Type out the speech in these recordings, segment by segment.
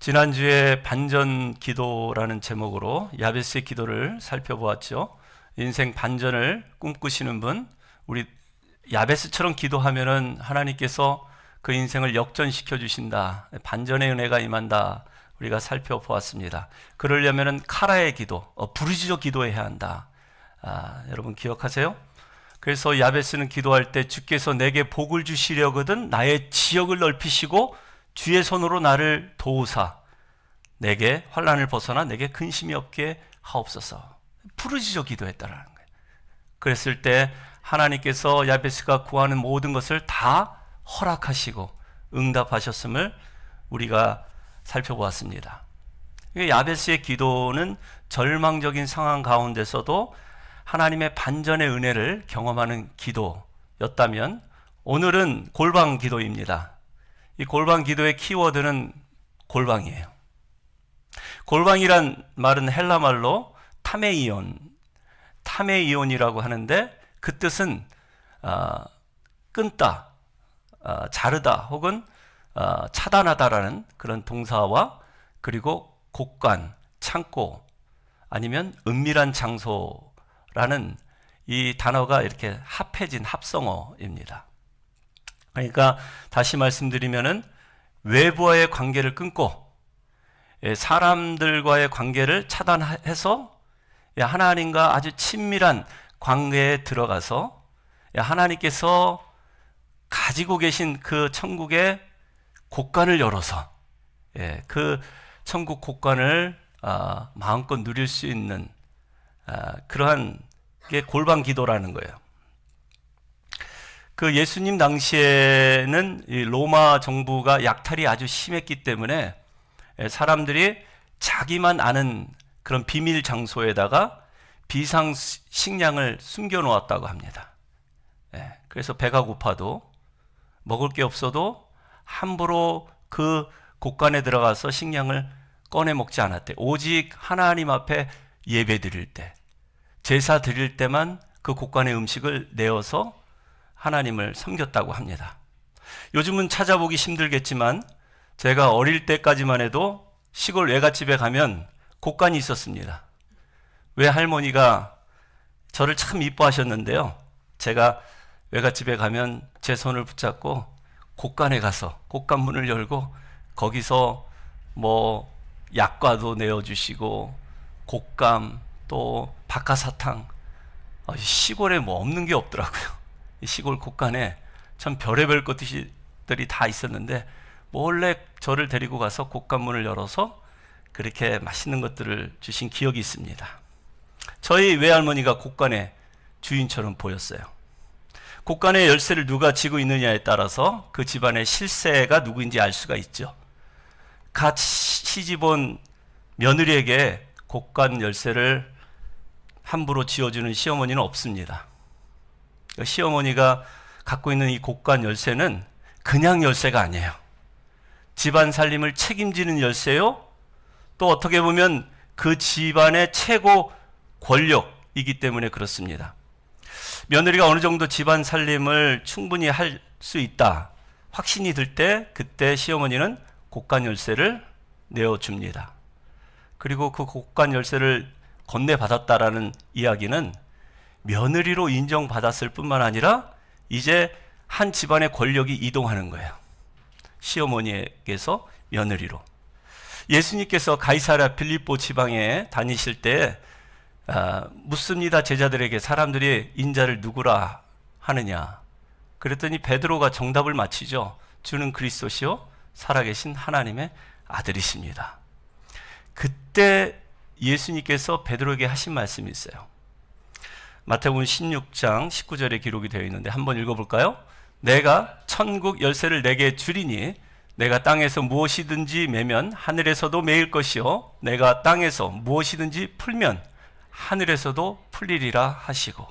지난주에 반전 기도라는 제목으로 야베스의 기도를 살펴보았죠. 인생 반전을 꿈꾸시는 분, 우리 야베스처럼 기도하면은 하나님께서 그 인생을 역전시켜 주신다. 반전의 은혜가 임한다. 우리가 살펴보았습니다. 그러려면은 카라의 기도, 부르짖어 기도해야 한다. 여러분 기억하세요? 그래서 야베스는 기도할 때 주께서 내게 복을 주시려거든 나의 지역을 넓히시고 주의 손으로 나를 도우사 내게 환난을 벗어나 내게 근심이 없게 하옵소서. 부르짖어 기도했다라는 거예요. 그랬을 때 하나님께서 야베스가 구하는 모든 것을 다 허락하시고 응답하셨음을 우리가 살펴보았습니다. 야베스의 기도는 절망적인 상황 가운데서도 하나님의 반전의 은혜를 경험하는 기도였다면 오늘은 골방 기도입니다. 이 골방 기도의 키워드는 골방이에요. 골방이란 말은 헬라 말로 타메이온이라고 하는데 그 뜻은 끊다, 자르다 혹은 차단하다라는 그런 동사와 그리고 곡간, 창고 아니면 은밀한 장소라는 이 단어가 이렇게 합해진 합성어입니다. 그러니까 다시 말씀드리면은 외부와의 관계를 끊고 사람들과의 관계를 차단해서 하나님과 아주 친밀한 관계에 들어가서 하나님께서 가지고 계신 그 천국의 곳간을 열어서 그 천국 곳간을 마음껏 누릴 수 있는 그러한 게 골방 기도라는 거예요. 그 예수님 당시에는 이 로마 정부가 약탈이 아주 심했기 때문에 사람들이 자기만 아는 그런 비밀 장소에다가 비상 식량을 숨겨 놓았다고 합니다. 그래서 배가 고파도 먹을 게 없어도 함부로 그 곳간에 들어가서 식량을 꺼내 먹지 않았대. 오직 하나님 앞에 예배 드릴 때, 제사 드릴 때만 그 곳간의 음식을 내어서 하나님을 섬겼다고 합니다. 요즘은 찾아보기 힘들겠지만 제가 어릴 때까지만 해도 시골 외갓집에 가면 곳간이 있었습니다. 외할머니가 저를 참 이뻐하셨는데요. 제가 외갓집에 가면 제 손을 붙잡고 곳간에 가서 곳간 문을 열고 거기서 뭐 약과도 내어주시고 곶감 또 박하사탕, 시골에 뭐 없는 게 없더라고요. 시골 곳간에 참 별의별 것들이 다 있었는데 몰래 저를 데리고 가서 곳간문을 열어서 그렇게 맛있는 것들을 주신 기억이 있습니다. 저희 외할머니가 곳간의 주인처럼 보였어요. 곳간의 열쇠를 누가 쥐고 있느냐에 따라서 그 집안의 실세가 누구인지 알 수가 있죠. 갓 시집온 며느리에게 곳간 열쇠를 함부로 쥐어주는 시어머니는 없습니다. 시어머니가 갖고 있는 이 곳간 열쇠는 그냥 열쇠가 아니에요. 집안 살림을 책임지는 열쇠요. 또 어떻게 보면 그 집안의 최고 권력이기 때문에 그렇습니다. 며느리가 어느 정도 집안 살림을 충분히 할 수 있다 확신이 들 때 그때 시어머니는 곳간 열쇠를 내어줍니다. 그리고 그 곳간 열쇠를 건네받았다라는 이야기는 며느리로 인정받았을 뿐만 아니라 이제 한 집안의 권력이 이동하는 거예요. 시어머니에게서 며느리로. 예수님께서 가이사랴 빌립보 지방에 다니실 때 묻습니다. 제자들에게 사람들이 인자를 누구라 하느냐. 그랬더니 베드로가 정답을 맞히죠. 주는 그리스도시요 살아계신 하나님의 아들이십니다. 그때 예수님께서 베드로에게 하신 말씀이 있어요. 마태복음 16장 19절에 기록이 되어 있는데 한번 읽어볼까요? 내가 천국 열쇠를 내게 주리니 내가 땅에서 무엇이든지 매면 하늘에서도 매일 것이요 내가 땅에서 무엇이든지 풀면 하늘에서도 풀리리라 하시고,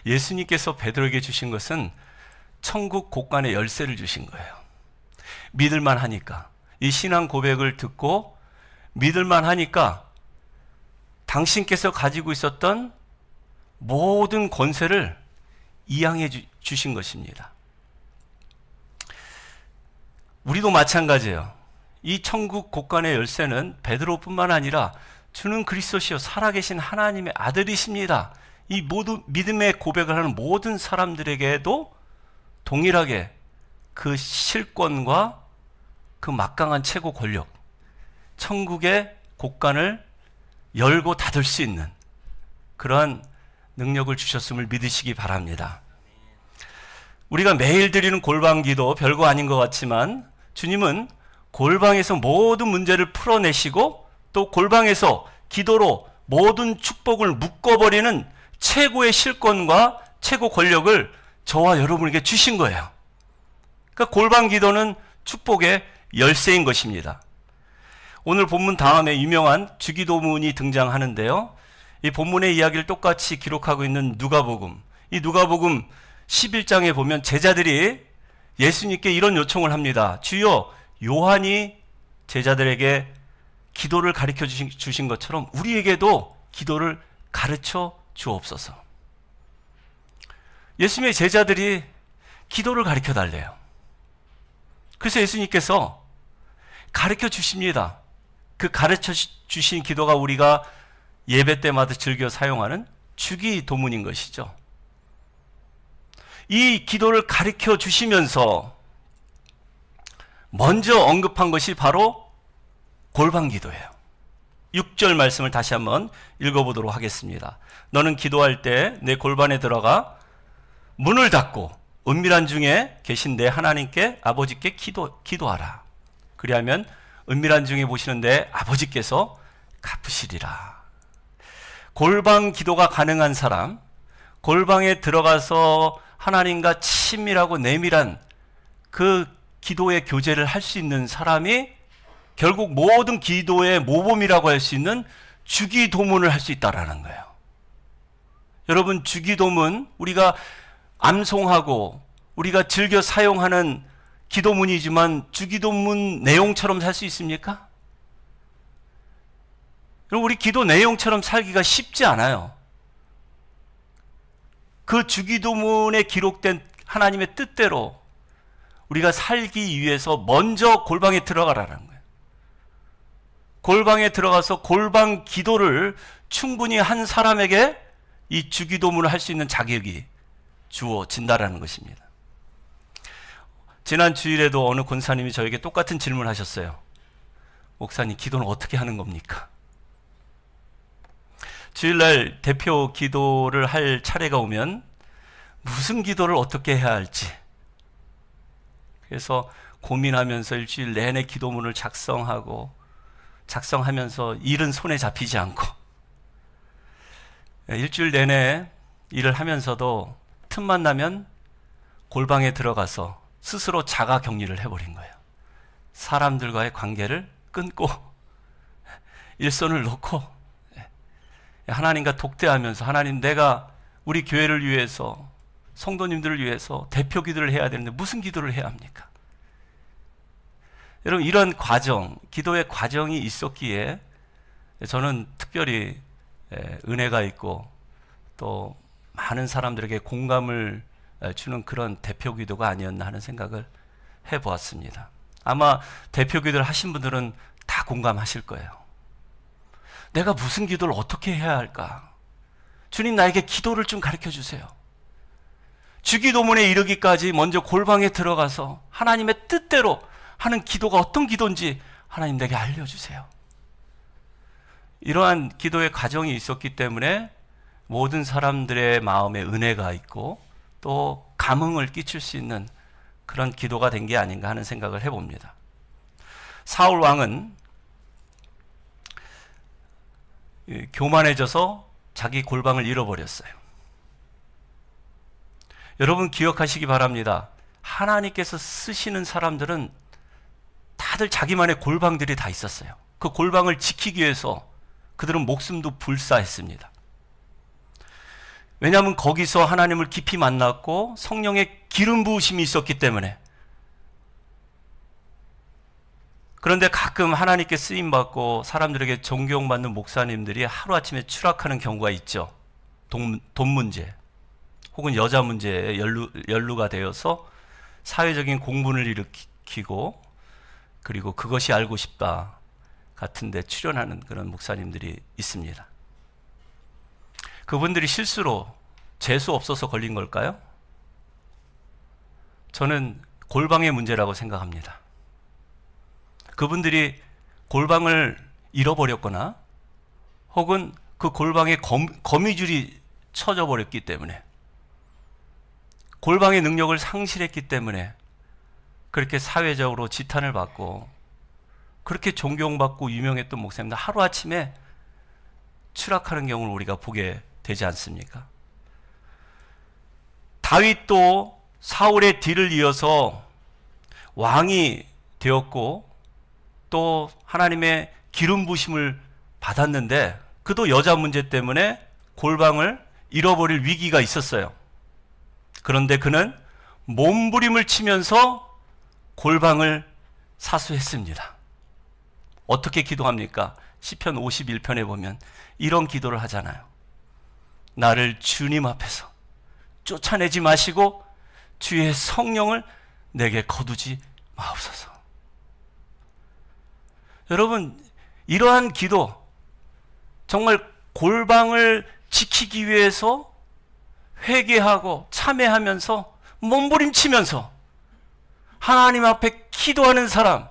예수님께서 베드로에게 주신 것은 천국 곳간의 열쇠를 주신 거예요. 믿을만 하니까, 이 신앙 고백을 듣고 믿을만 하니까 당신께서 가지고 있었던 모든 권세를 이양해 주신 것입니다. 우리도 마찬가지예요. 이 천국 곳간의 열쇠는 베드로뿐만 아니라 주는 그리스도시요 살아계신 하나님의 아들이십니다. 이 모든 믿음의 고백을 하는 모든 사람들에게도 동일하게 그 실권과 그 막강한 최고 권력, 천국의 곳간을 열고 닫을 수 있는 그러한 능력을 주셨음을 믿으시기 바랍니다. 우리가 매일 드리는 골방 기도 별거 아닌 것 같지만 주님은 골방에서 모든 문제를 풀어내시고 또 골방에서 기도로 모든 축복을 묶어버리는 최고의 실권과 최고 권력을 저와 여러분에게 주신 거예요. 그러니까 골방 기도는 축복의 열쇠인 것입니다. 오늘 본문 다음에 유명한 주기도문이 등장하는데요. 이 본문의 이야기를 똑같이 기록하고 있는 누가복음, 이 누가복음 11장에 보면 제자들이 예수님께 이런 요청을 합니다. 주여, 요한이 제자들에게 기도를 가르쳐 주신 것처럼 우리에게도 기도를 가르쳐 주옵소서. 예수님의 제자들이 기도를 가르쳐 달래요. 그래서 예수님께서 가르쳐 주십니다. 그 가르쳐 주신 기도가 우리가 예배 때마다 즐겨 사용하는 주기도문인 것이죠. 이 기도를 가르쳐 주시면서 먼저 언급한 것이 바로 골방 기도예요. 6절 말씀을 다시 한번 읽어보도록 하겠습니다. 너는 기도할 때 내 골반에 들어가 문을 닫고 은밀한 중에 계신 내 하나님께 아버지께 기도하라. 그리하면 은밀한 중에 보시는 내 아버지께서 갚으시리라. 골방 기도가 가능한 사람, 골방에 들어가서 하나님과 친밀하고 내밀한 그 기도의 교제를 할 수 있는 사람이 결국 모든 기도의 모범이라고 할 수 있는 주기도문을 할 수 있다라는 거예요. 여러분, 주기도문, 우리가 암송하고 우리가 즐겨 사용하는 기도문이지만 주기도문 내용처럼 살 수 있습니까? 여러분, 우리 기도 내용처럼 살기가 쉽지 않아요. 그 주기도문에 기록된 하나님의 뜻대로 우리가 살기 위해서 먼저 골방에 들어가라는 거예요. 골방에 들어가서 골방 기도를 충분히 한 사람에게 이 주기도문을 할 수 있는 자격이 주어진다라는 것입니다. 지난 주일에도 어느 권사님이 저에게 똑같은 질문을 하셨어요. 목사님, 기도는 어떻게 하는 겁니까? 주일날 대표 기도를 할 차례가 오면 무슨 기도를 어떻게 해야 할지, 그래서 고민하면서 일주일 내내 기도문을 작성하면서 일은 손에 잡히지 않고 일주일 내내 일을 하면서도 틈만 나면 골방에 들어가서 스스로 자가 격리를 해버린 거예요. 사람들과의 관계를 끊고 일선을 놓고 하나님과 독대하면서, 하나님, 내가 우리 교회를 위해서, 성도님들을 위해서 대표 기도를 해야 되는데 무슨 기도를 해야 합니까? 여러분, 이런 과정, 기도의 과정이 있었기에 저는 특별히 은혜가 있고 또 많은 사람들에게 공감을 주는 그런 대표 기도가 아니었나 하는 생각을 해보았습니다. 아마 대표 기도를 하신 분들은 다 공감하실 거예요. 내가 무슨 기도를 어떻게 해야 할까? 주님, 나에게 기도를 좀 가르쳐 주세요. 주기도문에 이르기까지 먼저 골방에 들어가서 하나님의 뜻대로 하는 기도가 어떤 기도인지 하나님 내게 알려주세요. 이러한 기도의 과정이 있었기 때문에 모든 사람들의 마음에 은혜가 있고 또 감흥을 끼칠 수 있는 그런 기도가 된 게 아닌가 하는 생각을 해봅니다. 사울 왕은 교만해져서 자기 골방을 잃어버렸어요. 여러분, 기억하시기 바랍니다. 하나님께서 쓰시는 사람들은 다들 자기만의 골방들이 다 있었어요. 그 골방을 지키기 위해서 그들은 목숨도 불사했습니다. 왜냐하면 거기서 하나님을 깊이 만났고 성령의 기름 부으심이 있었기 때문에. 그런데 가끔 하나님께 쓰임받고 사람들에게 존경받는 목사님들이 하루아침에 추락하는 경우가 있죠. 돈 문제 혹은 여자 문제에 연루가 되어서 사회적인 공분을 일으키고 그리고 그것이 알고 싶다 같은데 출연하는 그런 목사님들이 있습니다. 그분들이 실수로 재수 없어서 걸린 걸까요? 저는 골방의 문제라고 생각합니다. 그분들이 골방을 잃어버렸거나 혹은 그 골방에 거미줄이 쳐져 버렸기 때문에, 골방의 능력을 상실했기 때문에 그렇게 사회적으로 지탄을 받고 그렇게 존경받고 유명했던 목사님들 하루아침에 추락하는 경우를 우리가 보게 되지 않습니까? 다윗도 사울의 뒤를 이어서 왕이 되었고 또 하나님의 기름 부심을 받았는데 그도 여자 문제 때문에 골방을 잃어버릴 위기가 있었어요. 그런데 그는 몸부림을 치면서 골방을 사수했습니다. 어떻게 기도합니까? 시편 51편에 보면 이런 기도를 하잖아요. 나를 주님 앞에서 쫓아내지 마시고 주의 성령을 내게 거두지 마옵소서. 여러분, 이러한 기도, 정말 골방을 지키기 위해서 회개하고 참회하면서 몸부림치면서 하나님 앞에 기도하는 사람,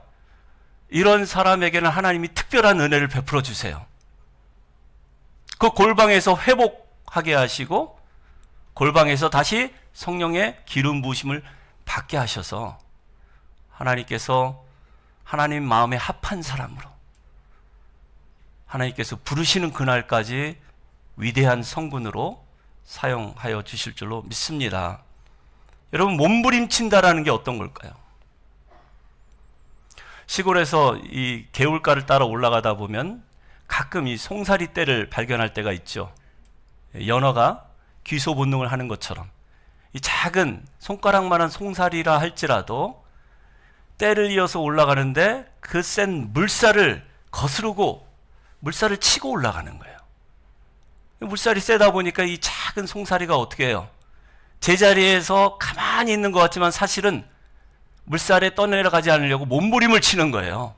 이런 사람에게는 하나님이 특별한 은혜를 베풀어 주세요. 그 골방에서 회복하게 하시고 골방에서 다시 성령의 기름 부으심을 받게 하셔서 하나님께서 하나님 마음에 합한 사람으로 하나님께서 부르시는 그날까지 위대한 성군으로 사용하여 주실 줄로 믿습니다. 여러분, 몸부림친다라는 게 어떤 걸까요? 시골에서 이 개울가를 따라 올라가다 보면 가끔 이 송사리 떼를 발견할 때가 있죠. 연어가 귀소 본능을 하는 것처럼 이 작은 손가락만한 송사리라 할지라도 떼를 이어서 올라가는데 그 센 물살을 거스르고 물살을 치고 올라가는 거예요. 물살이 세다 보니까 이 작은 송사리가 어떻게 해요? 제자리에서 가만히 있는 것 같지만 사실은 물살에 떠내려가지 않으려고 몸부림을 치는 거예요.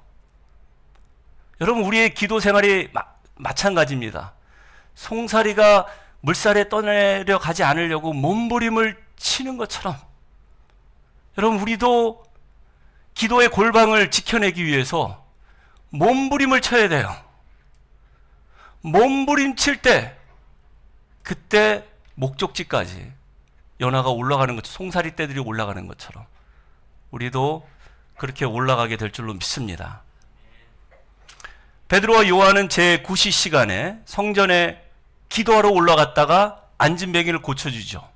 여러분, 우리의 기도 생활이 마찬가지입니다. 송사리가 물살에 떠내려가지 않으려고 몸부림을 치는 것처럼 여러분, 우리도 기도의 골방을 지켜내기 위해서 몸부림을 쳐야 돼요. 몸부림칠 때 그때 목적지까지 연화가 올라가는 것처럼, 송사리 떼들이 올라가는 것처럼 우리도 그렇게 올라가게 될 줄로 믿습니다. 베드로와 요한은 제9시 시간에 성전에 기도하러 올라갔다가 안진뱅이를 고쳐주죠.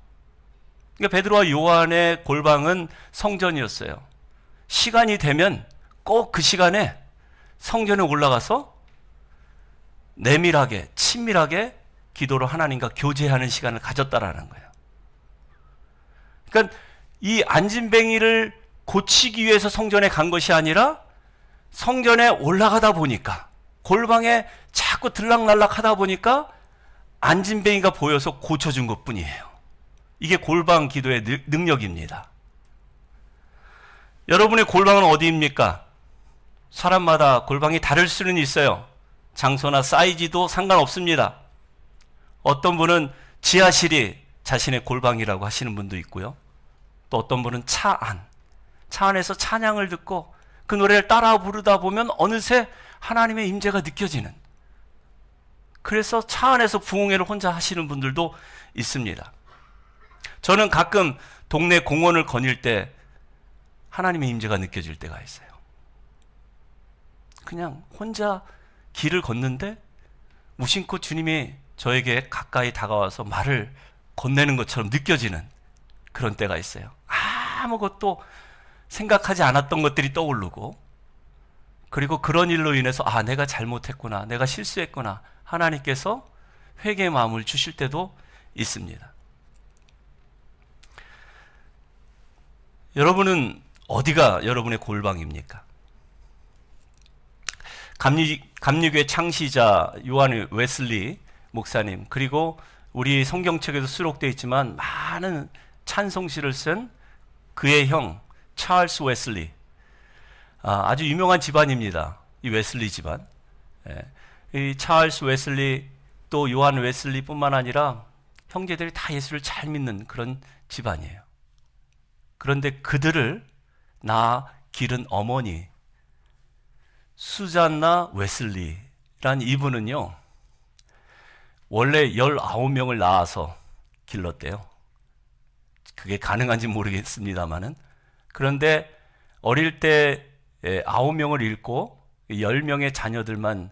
그러니까 베드로와 요한의 골방은 성전이었어요. 시간이 되면 꼭 그 시간에 성전에 올라가서 내밀하게, 친밀하게 기도로 하나님과 교제하는 시간을 가졌다라는 거예요. 그러니까 이 안진뱅이를 고치기 위해서 성전에 간 것이 아니라 성전에 올라가다 보니까, 골방에 자꾸 들락날락 하다 보니까 안진뱅이가 보여서 고쳐준 것 뿐이에요. 이게 골방 기도의 능력입니다. 여러분의 골방은 어디입니까? 사람마다 골방이 다를 수는 있어요. 장소나 사이즈도 상관없습니다. 어떤 분은 지하실이 자신의 골방이라고 하시는 분도 있고요. 또 어떤 분은 차 안에서 찬양을 듣고 그 노래를 따라 부르다 보면 어느새 하나님의 임재가 느껴지는, 그래서 차 안에서 부흥회를 혼자 하시는 분들도 있습니다. 저는 가끔 동네 공원을 거닐 때 하나님의 임재가 느껴질 때가 있어요. 그냥 혼자 길을 걷는데 무심코 주님이 저에게 가까이 다가와서 말을 건네는 것처럼 느껴지는 그런 때가 있어요. 아무것도 생각하지 않았던 것들이 떠오르고, 그리고 그런 일로 인해서 내가 잘못했구나, 내가 실수했구나, 하나님께서 회개의 마음을 주실 때도 있습니다. 여러분은 어디가 여러분의 골방입니까? 감리교의 창시자 요한 웨슬리 목사님, 그리고 우리 성경책에도 수록되어 있지만 많은 찬송시를 쓴 그의 형 찰스 웨슬리, 아주 유명한 집안입니다. 이 웨슬리 집안. 예. 이 찰스 웨슬리 또 요한 웨슬리뿐만 아니라 형제들이 다 예수를 잘 믿는 그런 집안이에요. 그런데 그들을 기른 어머니 수잔나 웨슬리란 이분은요, 원래 19명을 낳아서 길렀대요. 그게 가능한지 모르겠습니다만은. 그런데 어릴 때 9명을 잃고 10명의 자녀들만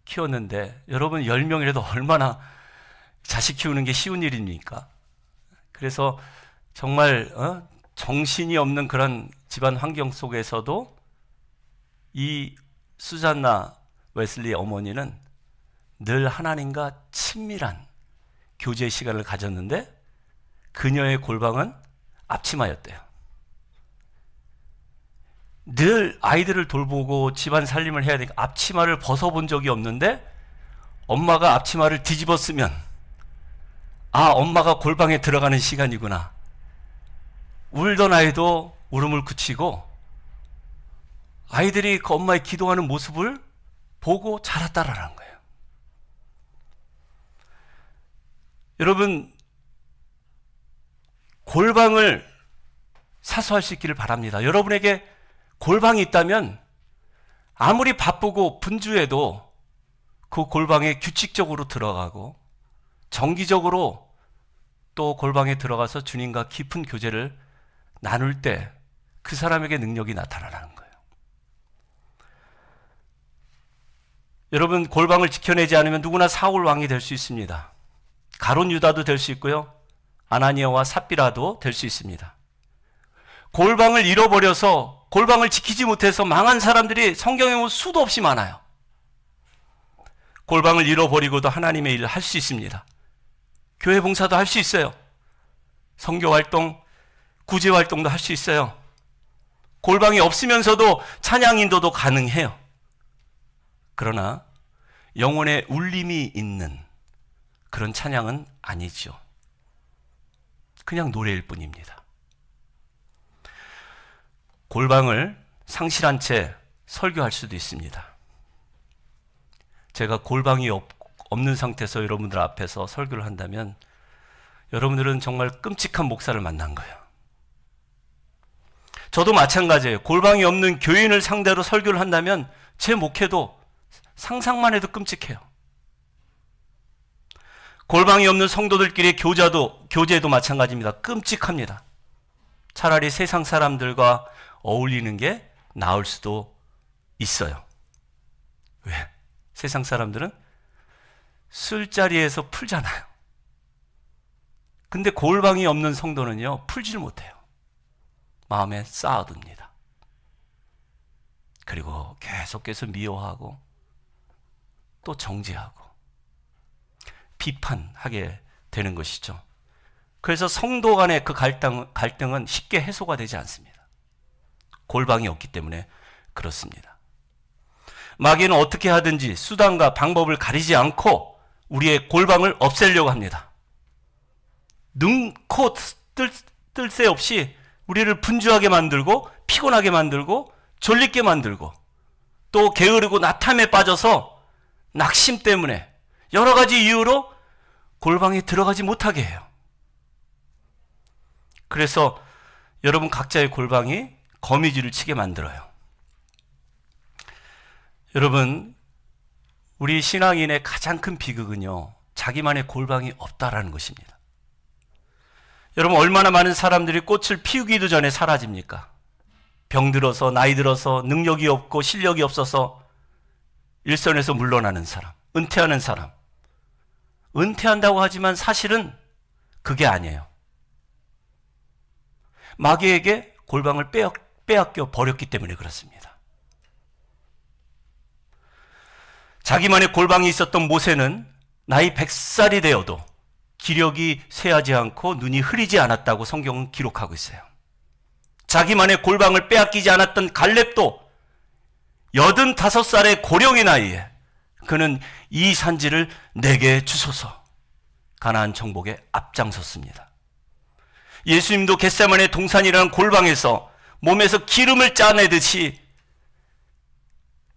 키웠는데, 여러분 10명이라도 얼마나 자식 키우는 게 쉬운 일입니까? 그래서 정말 정신이 없는 그런 집안 환경 속에서도 이 수잔나 웨슬리 어머니는 늘 하나님과 친밀한 교제 시간을 가졌는데, 그녀의 골방은 앞치마였대요. 늘 아이들을 돌보고 집안 살림을 해야 되니까 앞치마를 벗어본 적이 없는데, 엄마가 앞치마를 뒤집었으면 엄마가 골방에 들어가는 시간이구나. 울던 아이도 울음을 그치고 아이들이 그 엄마의 기도하는 모습을 보고 자랐다라는 거예요. 여러분, 골방을 사수할 수 있기를 바랍니다. 여러분에게 골방이 있다면 아무리 바쁘고 분주해도 그 골방에 규칙적으로 들어가고 정기적으로 또 골방에 들어가서 주님과 깊은 교제를 나눌 때 그 사람에게 능력이 나타나는 거예요. 여러분, 골방을 지켜내지 않으면 누구나 사울 왕이 될 수 있습니다. 가룟 유다도 될 수 있고요, 아나니아와 삽비라도 될 수 있습니다. 골방을 잃어버려서 골방을 지키지 못해서 망한 사람들이 성경에 보면 수도 없이 많아요. 골방을 잃어버리고도 하나님의 일을 할 수 있습니다. 교회 봉사도 할 수 있어요. 선교 활동, 구제 활동도 할 수 있어요. 골방이 없으면서도 찬양 인도도 가능해요. 그러나 영혼의 울림이 있는 그런 찬양은 아니죠. 그냥 노래일 뿐입니다. 골방을 상실한 채 설교할 수도 있습니다. 제가 골방이 없는 상태에서 여러분들 앞에서 설교를 한다면 여러분들은 정말 끔찍한 목사를 만난 거예요. 저도 마찬가지예요. 골방이 없는 교인을 상대로 설교를 한다면 제 목회도 상상만 해도 끔찍해요. 골방이 없는 성도들끼리 교제도 마찬가지입니다. 끔찍합니다. 차라리 세상 사람들과 어울리는 게 나을 수도 있어요. 왜? 세상 사람들은 술자리에서 풀잖아요. 근데 골방이 없는 성도는요, 풀질 못해요. 마음에 쌓아둡니다. 그리고 계속해서 미워하고 또 정죄하고 비판하게 되는 것이죠. 그래서 성도 간의 그 갈등은 쉽게 해소가 되지 않습니다. 골방이 없기 때문에 그렇습니다. 마귀는 어떻게 하든지 수단과 방법을 가리지 않고 우리의 골방을 없애려고 합니다. 눈, 코, 뜰 새 없이 우리를 분주하게 만들고 피곤하게 만들고 졸리게 만들고 또 게으르고 나탐에 빠져서 낙심 때문에 여러 가지 이유로 골방에 들어가지 못하게 해요. 그래서 여러분 각자의 골방이 거미줄을 치게 만들어요. 여러분, 우리 신앙인의 가장 큰 비극은요, 자기만의 골방이 없다라는 것입니다. 여러분, 얼마나 많은 사람들이 꽃을 피우기도 전에 사라집니까? 병들어서, 나이 들어서, 능력이 없고 실력이 없어서 일선에서 물러나는 사람, 은퇴하는 사람. 은퇴한다고 하지만 사실은 그게 아니에요. 마귀에게 골방을 빼앗겨 버렸기 때문에 그렇습니다. 자기만의 골방이 있었던 모세는 나이 100살이 되어도 기력이 쇠하지 않고 눈이 흐리지 않았다고 성경은 기록하고 있어요. 자기만의 골방을 빼앗기지 않았던 갈렙도 85살의 고령의 나이에 그는 이 산지를 내게 주소서 가나안 정복에 앞장섰습니다. 예수님도 겟세마네 동산이라는 골방에서 몸에서 기름을 짜내듯이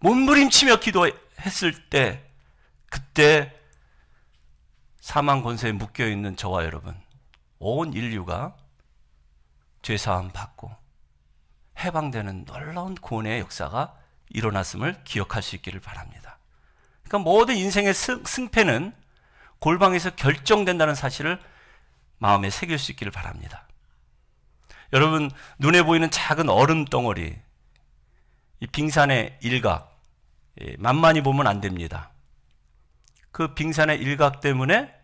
몸부림치며 기도했을 때, 그때 사망 권세에 묶여있는 저와 여러분, 온 인류가 죄사함 받고 해방되는 놀라운 구원의 역사가 일어났음을 기억할 수 있기를 바랍니다. 그러니까 모든 인생의 승패는 골방에서 결정된다는 사실을 마음에 새길 수 있기를 바랍니다. 여러분, 눈에 보이는 작은 얼음 덩어리, 이 빙산의 일각, 만만히 보면 안 됩니다. 그 빙산의 일각 때문에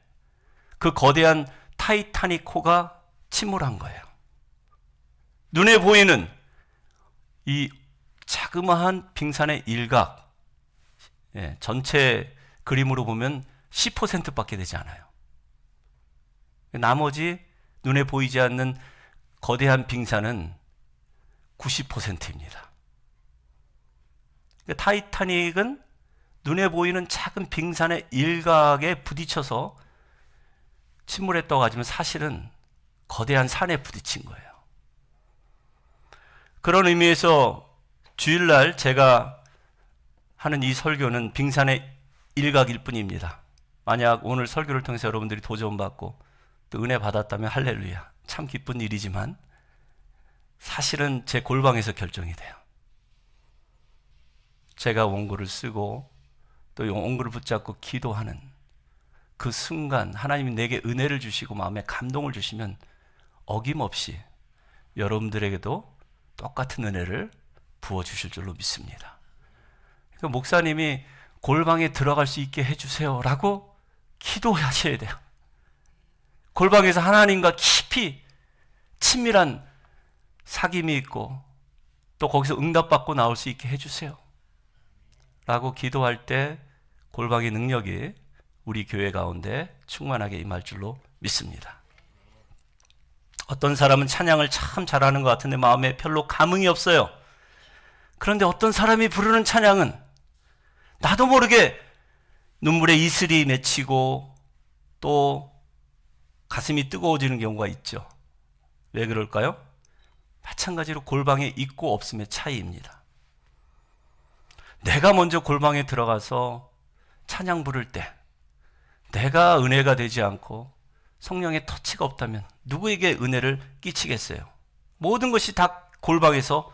그 거대한 타이타닉호가 침몰한 거예요. 눈에 보이는 이 자그마한 빙산의 일각, 전체 그림으로 보면 10%밖에 되지 않아요. 나머지 눈에 보이지 않는 거대한 빙산은 90%입니다. 타이타닉은 눈에 보이는 작은 빙산의 일각에 부딪혀서 침몰했다고 하지만 사실은 거대한 산에 부딪힌 거예요. 그런 의미에서 주일날 제가 하는 이 설교는 빙산의 일각일 뿐입니다. 만약 오늘 설교를 통해서 여러분들이 도전 받고 또 은혜 받았다면 할렐루야, 참 기쁜 일이지만 사실은 제 골방에서 결정이 돼요. 제가 원고를 쓰고 또 원고를 붙잡고 기도하는 그 순간 하나님이 내게 은혜를 주시고 마음에 감동을 주시면 어김없이 여러분들에게도 똑같은 은혜를 부어주실 줄로 믿습니다. 그러니까 목사님이 골방에 들어갈 수 있게 해주세요 라고 기도하셔야 돼요. 골방에서 하나님과 깊이 친밀한 사귐이 있고 또 거기서 응답받고 나올 수 있게 해주세요 라고 기도할 때 골방의 능력이 우리 교회 가운데 충만하게 임할 줄로 믿습니다. 어떤 사람은 찬양을 참 잘하는 것 같은데 마음에 별로 감흥이 없어요. 그런데 어떤 사람이 부르는 찬양은 나도 모르게 눈물에 이슬이 맺히고 또 가슴이 뜨거워지는 경우가 있죠. 왜 그럴까요? 마찬가지로 골방에 있고 없음의 차이입니다. 내가 먼저 골방에 들어가서 찬양 부를 때 내가 은혜가 되지 않고 성령의 터치가 없다면 누구에게 은혜를 끼치겠어요? 모든 것이 다 골방에서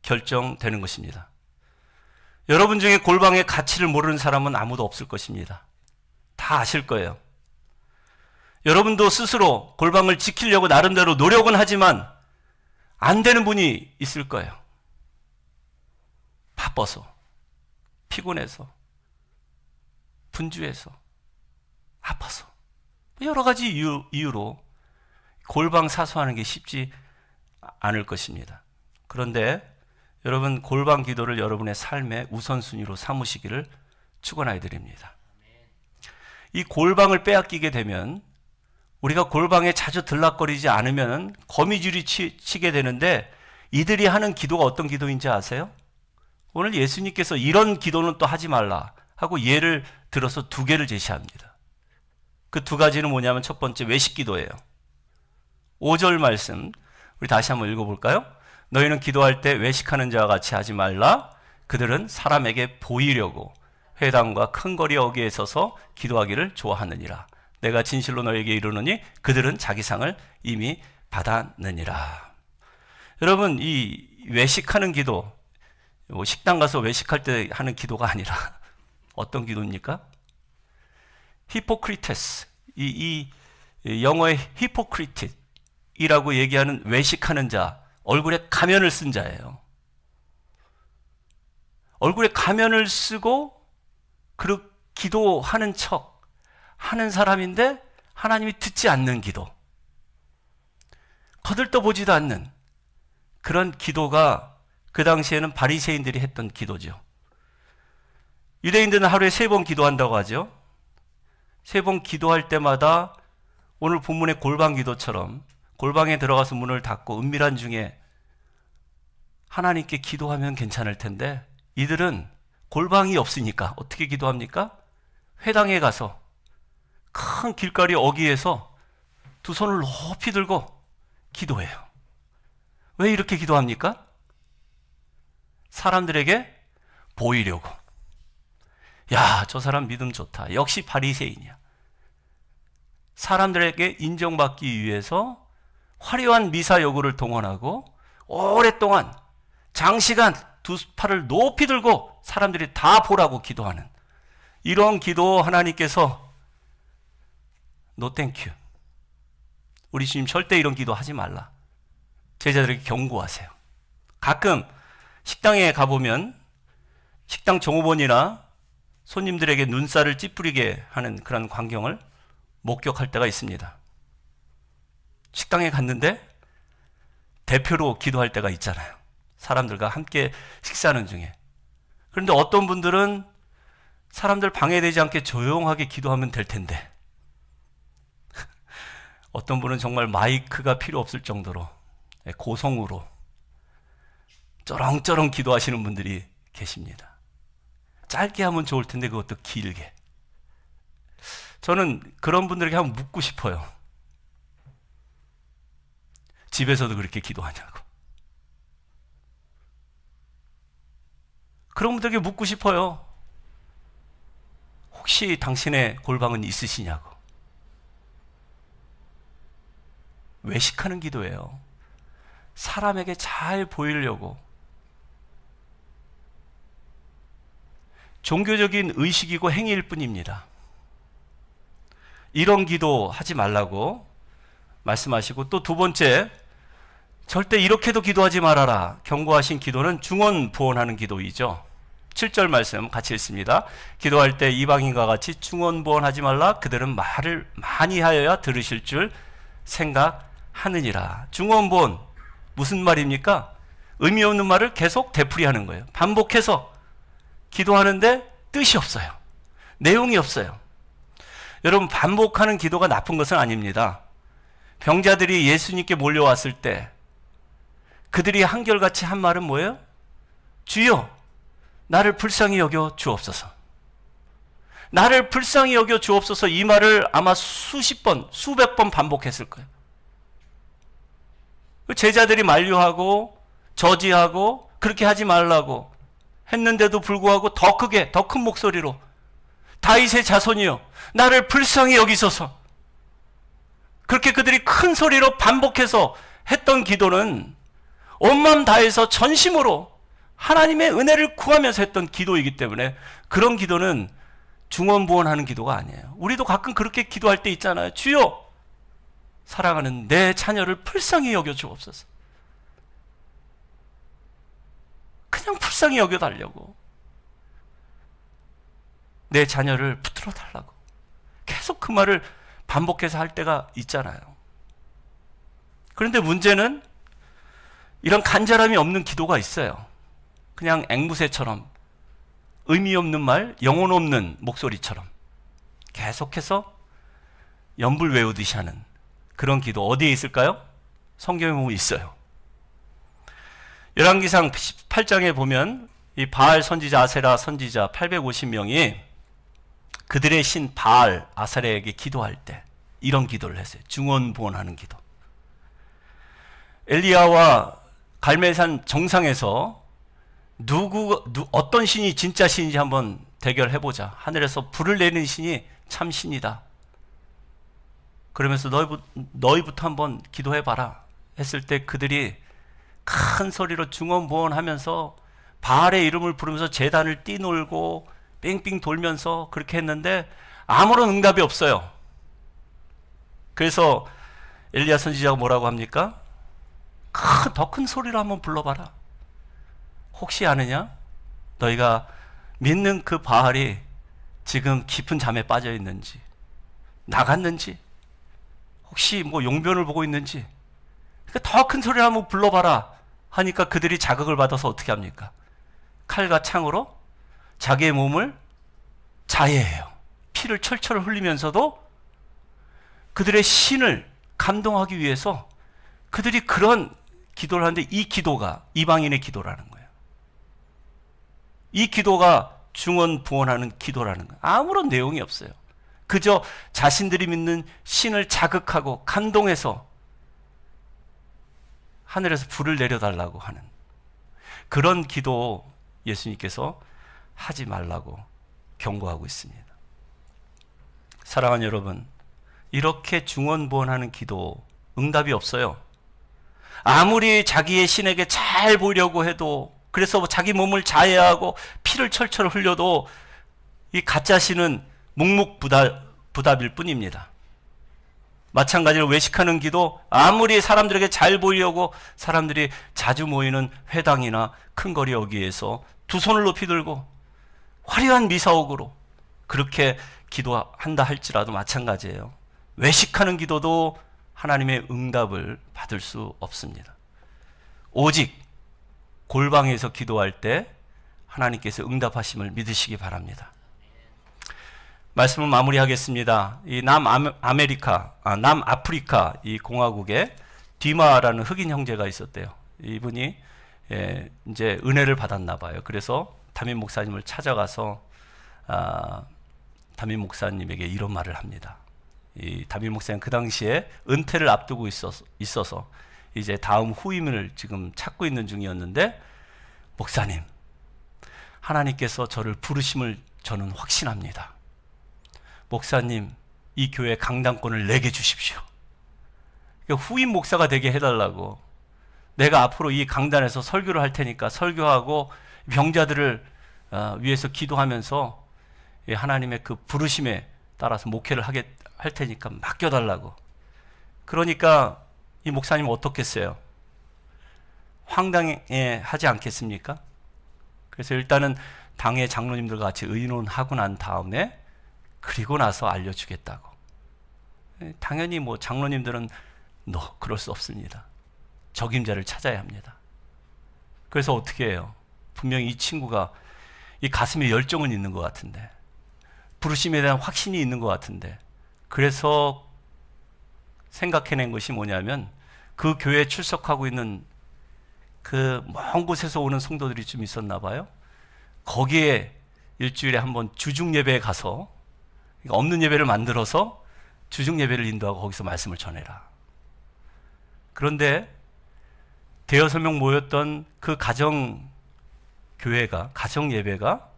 결정되는 것입니다. 여러분 중에 골방의 가치를 모르는 사람은 아무도 없을 것입니다. 다 아실 거예요. 여러분도 스스로 골방을 지키려고 나름대로 노력은 하지만 안 되는 분이 있을 거예요. 바빠서, 피곤해서, 분주해서, 아파서 여러 가지 이유로 골방 사수하는 게 쉽지 않을 것입니다. 그런데 여러분, 골방 기도를 여러분의 삶의 우선순위로 삼으시기를 축원하여 드립니다. 이 골방을 빼앗기게 되면 우리가 골방에 자주 들락거리지 않으면 거미줄이 치게 되는데 이들이 하는 기도가 어떤 기도인지 아세요? 오늘 예수님께서 이런 기도는 또 하지 말라 하고 예를 들어서 두 개를 제시합니다. 그 두 가지는 뭐냐면 첫 번째 외식 기도예요. 5절 말씀 우리 다시 한번 읽어볼까요? 너희는 기도할 때 외식하는 자와 같이 하지 말라. 그들은 사람에게 보이려고 회당과 큰 거리 어귀에 서서 기도하기를 좋아하느니라. 내가 진실로 너에게 이르노니 그들은 자기 상을 이미 받았느니라. 여러분, 이 외식하는 기도, 식당 가서 외식할 때 하는 기도가 아니라 어떤 기도입니까? 히포크리테스, 이 영어의 히포크리트이라고 얘기하는 외식하는 자, 얼굴에 가면을 쓴 자예요. 얼굴에 가면을 쓰고 그 기도하는 척 하는 사람인데 하나님이 듣지 않는 기도, 거들떠보지도 않는 그런 기도가 그 당시에는 바리새인들이 했던 기도죠. 유대인들은 하루에 3번 기도한다고 하죠. 3번 기도할 때마다 오늘 본문의 골방 기도처럼 골방에 들어가서 문을 닫고 은밀한 중에 하나님께 기도하면 괜찮을 텐데 이들은 골방이 없으니까 어떻게 기도합니까? 회당에 가서 큰 길거리 어귀에서 두 손을 높이 들고 기도해요. 왜 이렇게 기도합니까? 사람들에게 보이려고. 야, 저 사람 믿음 좋다. 역시 바리새인이야. 사람들에게 인정받기 위해서 화려한 미사 여구를 동원하고 오랫동안 장시간 두 팔을 높이 들고 사람들이 다 보라고 기도하는 이런 기도 하나님께서 노 땡큐. 우리 주님 절대 이런 기도 하지 말라. 제자들에게 경고하세요. 가끔 식당에 가보면 식당 종업원이나 손님들에게 눈살을 찌푸리게 하는 그런 광경을 목격할 때가 있습니다. 식당에 갔는데 대표로 기도할 때가 있잖아요. 사람들과 함께 식사하는 중에. 그런데 어떤 분들은 사람들 방해되지 않게 조용하게 기도하면 될 텐데 어떤 분은 정말 마이크가 필요 없을 정도로 고성으로 쩌렁쩌렁 기도하시는 분들이 계십니다. 짧게 하면 좋을 텐데 그것도 길게. 저는 그런 분들에게 한번 묻고 싶어요. 집에서도 그렇게 기도하냐고. 그런 분들에게 묻고 싶어요. 혹시 당신의 골방은 있으시냐고. 외식하는 기도예요. 사람에게 잘 보이려고. 종교적인 의식이고 행위일 뿐입니다. 이런 기도 하지 말라고 말씀하시고, 또 두 번째, 절대 이렇게도 기도하지 말아라 경고하신 기도는 중언부언하는 기도이죠. 7절 말씀 같이 읽습니다. 기도할 때 이방인과 같이 중언부언하지 말라. 그들은 말을 많이 하여야 들으실 줄 생각하느니라. 중언부언 무슨 말입니까? 의미 없는 말을 계속 되풀이하는 거예요. 반복해서 기도하는데 뜻이 없어요. 내용이 없어요. 여러분, 반복하는 기도가 나쁜 것은 아닙니다. 병자들이 예수님께 몰려왔을 때 그들이 한결같이 한 말은 뭐예요? 주여, 나를 불쌍히 여겨 주옵소서. 나를 불쌍히 여겨 주옵소서. 이 말을 아마 수십 번, 수백 번 반복했을 거예요. 제자들이 만류하고 저지하고 그렇게 하지 말라고 했는데도 불구하고 더 크게, 더 큰 목소리로 다윗의 자손이여, 나를 불쌍히 여기소서. 그렇게 그들이 큰 소리로 반복해서 했던 기도는 온 마음 다해서 전심으로 하나님의 은혜를 구하면서 했던 기도이기 때문에 그런 기도는 중언부언하는 기도가 아니에요. 우리도 가끔 그렇게 기도할 때 있잖아요. 주여, 사랑하는 내 자녀를 불쌍히 여겨 주옵소서. 그냥 불쌍히 여겨달라고. 내 자녀를 붙들어 달라고. 계속 그 말을 반복해서 할 때가 있잖아요. 그런데 문제는 이런 간절함이 없는 기도가 있어요. 그냥 앵무새처럼 의미 없는 말, 영혼 없는 목소리처럼 계속해서 연불 외우듯이 하는 그런 기도 어디에 있을까요? 성경에 보면 있어요. 열왕기상 18장에 보면 이 바알 선지자, 아세라 선지자 850명이 그들의 신 바알, 아세라에게 기도할 때 이런 기도를 했어요. 중언부언하는 기도. 엘리야와 갈멜산 정상에서 어떤 신이 진짜 신인지 한번 대결해보자. 하늘에서 불을 내리는 신이 참 신이다. 그러면서 너희부터 한번 기도해봐라 했을 때 그들이 큰 소리로 중언부언하면서 바알의 이름을 부르면서 제단을 뛰놀고 뺑뺑 돌면서 그렇게 했는데 아무런 응답이 없어요. 그래서 엘리야 선지자가 뭐라고 합니까? 더 큰 소리로 한번 불러봐라. 혹시 아느냐? 너희가 믿는 그 바알이 지금 깊은 잠에 빠져 있는지, 나갔는지, 혹시 뭐 용변을 보고 있는지, 더 큰 소리를 한번 불러봐라 하니까 그들이 자극을 받아서 어떻게 합니까? 칼과 창으로 자기의 몸을 자해해요. 피를 철철 흘리면서도 그들의 신을 감동하기 위해서 그들이 그런 기도를 하는데, 이 기도가 이방인의 기도라는 거예요. 이 기도가 중언부언하는 기도라는 거예요. 아무런 내용이 없어요. 그저 자신들이 믿는 신을 자극하고 감동해서 하늘에서 불을 내려달라고 하는 그런 기도 예수님께서 하지 말라고 경고하고 있습니다. 사랑하는 여러분, 이렇게 중언부언하는 기도 응답이 없어요. 아무리 자기의 신에게 잘 보려고 해도, 그래서 자기 몸을 자해하고 피를 철철 흘려도 이 가짜 신은 묵묵부답일 뿐입니다. 마찬가지로 외식하는 기도, 아무리 사람들에게 잘 보이려고 사람들이 자주 모이는 회당이나 큰 거리 여기에서 두 손을 높이 들고 화려한 미사옥으로 그렇게 기도한다 할지라도 마찬가지예요. 외식하는 기도도 하나님의 응답을 받을 수 없습니다. 오직 골방에서 기도할 때 하나님께서 응답하심을 믿으시기 바랍니다. 말씀을 마무리하겠습니다. 이 남아프리카 이 공화국에 디마라는 흑인 형제가 있었대요. 이분이 이제 은혜를 받았나 봐요. 그래서 담임 목사님을 찾아가서 담임 목사님에게 이런 말을 합니다. 이 담임 목사님 그 당시에 은퇴를 앞두고 있어서 이제 다음 후임을 지금 찾고 있는 중이었는데, 목사님, 하나님께서 저를 부르심을 저는 확신합니다. 목사님, 이 교회 강단권을 내게 주십시오. 후임 목사가 되게 해달라고. 내가 앞으로 이 강단에서 설교를 할 테니까 설교하고 병자들을 위해서 기도하면서 하나님의 그 부르심에 따라서 목회를 할 테니까 맡겨달라고. 그러니까 이 목사님은 어떻겠어요? 황당해 하지 않겠습니까? 그래서 일단은 당의 장로님들과 같이 의논하고 난 다음에 그리고 나서 알려주겠다고. 당연히 뭐 장로님들은 그럴 수 없습니다. 적임자를 찾아야 합니다. 그래서 어떻게 해요? 분명히 이 친구가 이 가슴에 열정은 있는 것 같은데, 부르심에 대한 확신이 있는 것 같은데, 그래서 생각해낸 것이 뭐냐면, 그 교회에 출석하고 있는 그 먼 곳에서 오는 성도들이 좀 있었나 봐요. 거기에 일주일에 한번 주중 예배에 가서, 없는 예배를 만들어서 주중 예배를 인도하고 거기서 말씀을 전해라. 그런데 대여섯 명 모였던 그 가정 예배가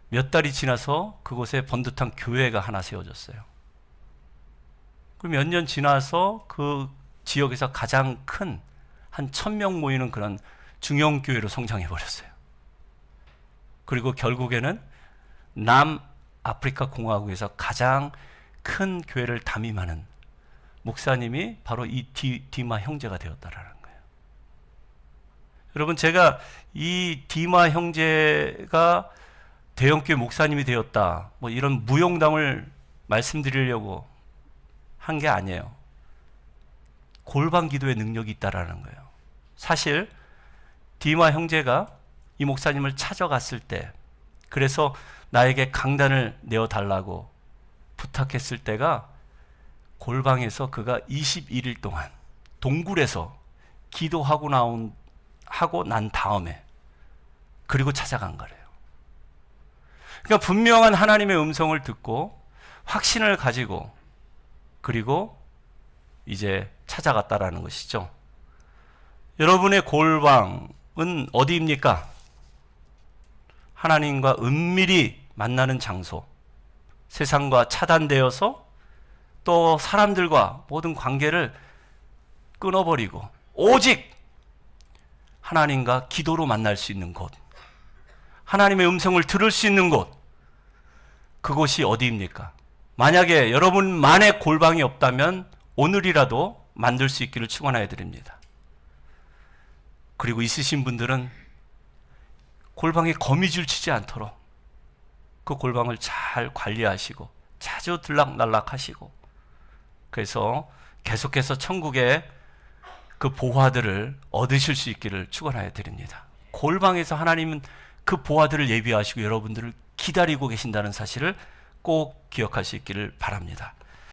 몇 달이 지나서 그곳에 번듯한 교회가 하나 세워졌어요. 그럼 몇 년 지나서 그 지역에서 가장 큰 한 1000명 모이는 그런 중형교회로 성장해 버렸어요. 그리고 결국에는 남아프리카 공화국에서 가장 큰 교회를 담임하는 목사님이 바로 이 디마 형제가 되었다라는 거예요. 여러분, 제가 이 디마 형제가 대형교회 목사님이 되었다, 뭐 이런 무용담을 말씀드리려고 한 게 아니에요. 골방 기도의 능력이 있다라는 거예요. 사실 디마 형제가 이 목사님을 찾아갔을 때, 그래서 나에게 강단을 내어달라고 부탁했을 때가 골방에서 그가 21일 동안 동굴에서 기도하고 난 다음에 그리고 찾아간 거래요. 그러니까 분명한 하나님의 음성을 듣고 확신을 가지고 그리고 이제 찾아갔다라는 것이죠. 여러분의 골방은 어디입니까? 하나님과 은밀히 만나는 장소, 세상과 차단되어서 또 사람들과 모든 관계를 끊어버리고 오직 하나님과 기도로 만날 수 있는 곳, 하나님의 음성을 들을 수 있는 곳, 그곳이 어디입니까? 만약에 여러분만의 골방이 없다면 오늘이라도 만들 수 있기를 축원하여 드립니다. 그리고 있으신 분들은 골방에 거미줄 치지 않도록 그 골방을 잘 관리하시고 자주 들락날락하시고, 그래서 계속해서 천국의 그 보화들을 얻으실 수 있기를 축원하여 드립니다. 골방에서 하나님은 그 보화들을 예비하시고 여러분들을 기다리고 계신다는 사실을 꼭 기억할 수 있기를 바랍니다.